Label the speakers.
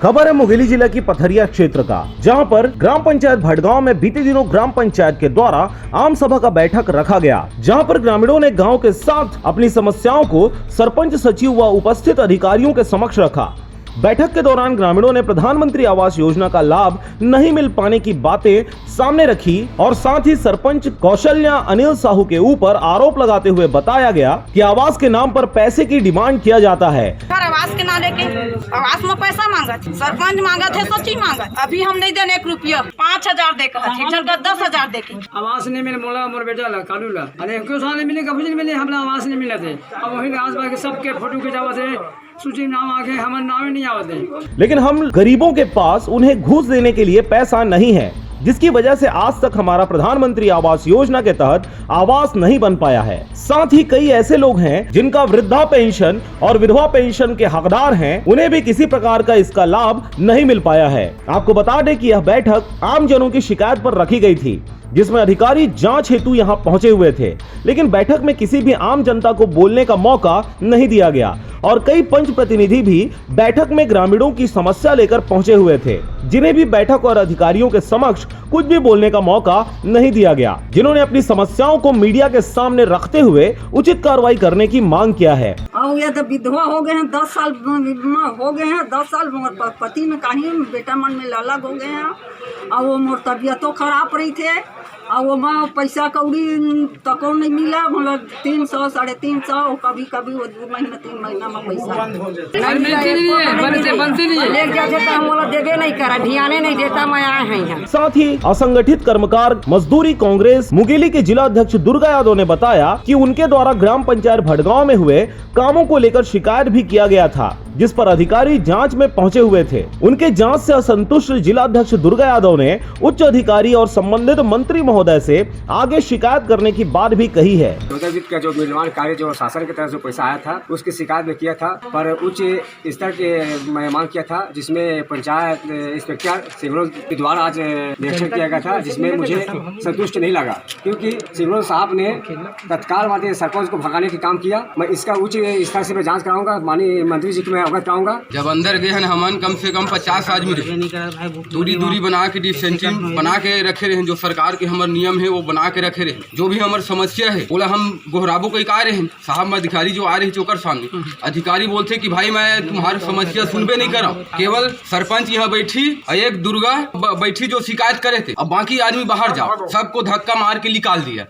Speaker 1: खबर है मुंगेली जिला की पथरिया क्षेत्र का, जहां पर ग्राम पंचायत भटगांव में बीते दिनों ग्राम पंचायत के द्वारा आम सभा का बैठक रखा गया, जहां पर ग्रामीणों ने गांव के साथ अपनी समस्याओं को सरपंच, सचिव व उपस्थित अधिकारियों के समक्ष रखा। बैठक के दौरान ग्रामीणों ने प्रधानमंत्री आवास योजना का लाभ नहीं मिल पाने की बातें सामने रखी और साथ ही सरपंच कौशल्या अनिल साहू के ऊपर आरोप लगाते हुए बताया गया कि आवास के नाम पर पैसे की डिमांड किया जाता है।
Speaker 2: आवास के नाम लेके आवास में पैसा मांगत, सरपंच मांगत है, सचिव मांगत। अभी हम नहीं देने 1 रुपया, 5000 दे कर 10,000 दे के
Speaker 3: आवास नहीं मिले। मोला मोर बेटा ला कालू ला अरे क्यों साल मिले, कभी नहीं मिले, हमरा आवास नहीं मिला थे। अब वही आसपास के सबके फोटो खिंचावत है, सूची नाम आके हमारे नाम ही नहीं आवते।
Speaker 1: लेकिन हम गरीबों के पास उन्हें घूस देने के लिए पैसा नहीं है, जिसकी वजह से आज तक हमारा प्रधानमंत्री आवास योजना के तहत आवास नहीं बन पाया है। साथ ही कई ऐसे लोग हैं जिनका वृद्धा पेंशन और विधवा पेंशन के हकदार हैं, उन्हें भी किसी प्रकार का इसका लाभ नहीं मिल पाया है। आपको बता दें कि यह बैठक आम जनों की शिकायत पर रखी गई थी, जिसमें अधिकारी जांच हेतु यहां पहुंचे हुए थे, लेकिन बैठक में किसी भी आम जनता को बोलने का मौका नहीं दिया गया और कई पंच प्रतिनिधि भी बैठक में ग्रामीणों की समस्या लेकर पहुंचे हुए थे, जिन्हें भी बैठक और अधिकारियों के समक्ष कुछ भी बोलने का मौका नहीं दिया गया, जिन्होंने अपनी समस्याओं को मीडिया के सामने रखते हुए उचित कार्रवाई करने की मांग किया है।
Speaker 4: और ये तो विधवा हो गए हैं, 10 साल हो गए हैं, 10 साल मोर पति में कहीं बेटा मन में अलग हो गए हैं और वो मोर तबियतों खराब रही थे और वो माँ पैसा कौड़ी तको नहीं मिला, मतलब 300 350, कभी कभी वो 2 महीना 3 महीना में पैसा ले जाते तो हम लोग देवे नहीं करा, ध्यान नहीं देता। मैं आए हैं यहाँ।
Speaker 1: साथ ही असंगठित कर्मकार मजदूरी कांग्रेस मुंगेली के जिला अध्यक्ष दुर्गा यादव ने बताया कि उनके द्वारा ग्राम पंचायत भटगांव में हुए कामों को लेकर शिकायत भी किया गया था, जिस पर अधिकारी जांच में पहुंचे हुए थे। उनके जांच से असंतुष्ट जिला अध्यक्ष दुर्गा यादव ने उच्च अधिकारी और संबंधित मंत्री महोदय से आगे शिकायत करने की बात भी कही है।
Speaker 5: वित्त का जो निर्माण कार्य जो शासन की तरफ से पैसा आया था, उसकी शिकायत में किया था, पर उच्च स्तर के मैं मांग किया था, जिसमें पंचायत इंस्पेक्टर सिमरों के द्वारा आज निरीक्षण किया गया था, जिसमें मुझे संतुष्ट नहीं लगा, क्योंकि सिमरों साहब ने तत्काल माननीय सरपंच को भगाने का काम किया। मैं इसका उच्च स्तर से मैं जांच कराऊंगा, माननीय मंत्री जी को मैं अवगत कराऊंगा।
Speaker 6: जब अंदर गए हैं हमन कम से कम 50 आदमी दूरी बना के डिस्टेंसिंग बना के रखे रहे, जो सरकार के हमारे नियम है वो बना के रखे रहे। जो भी हमारे समस्या है बोला हम गोहराबो कई का रहे साहब, अधिकारी जो आ रहे चौकर सामने अधिकारी बोलते कि भाई मैं तुम्हारी समस्या सुनबे नहीं कर रहा हूँ, केवल सरपंच यहाँ बैठी और एक दुर्गा बैठी जो शिकायत करे थे, अब बाकी आदमी बाहर जाओ, सबको धक्का मार के निकाल दिया।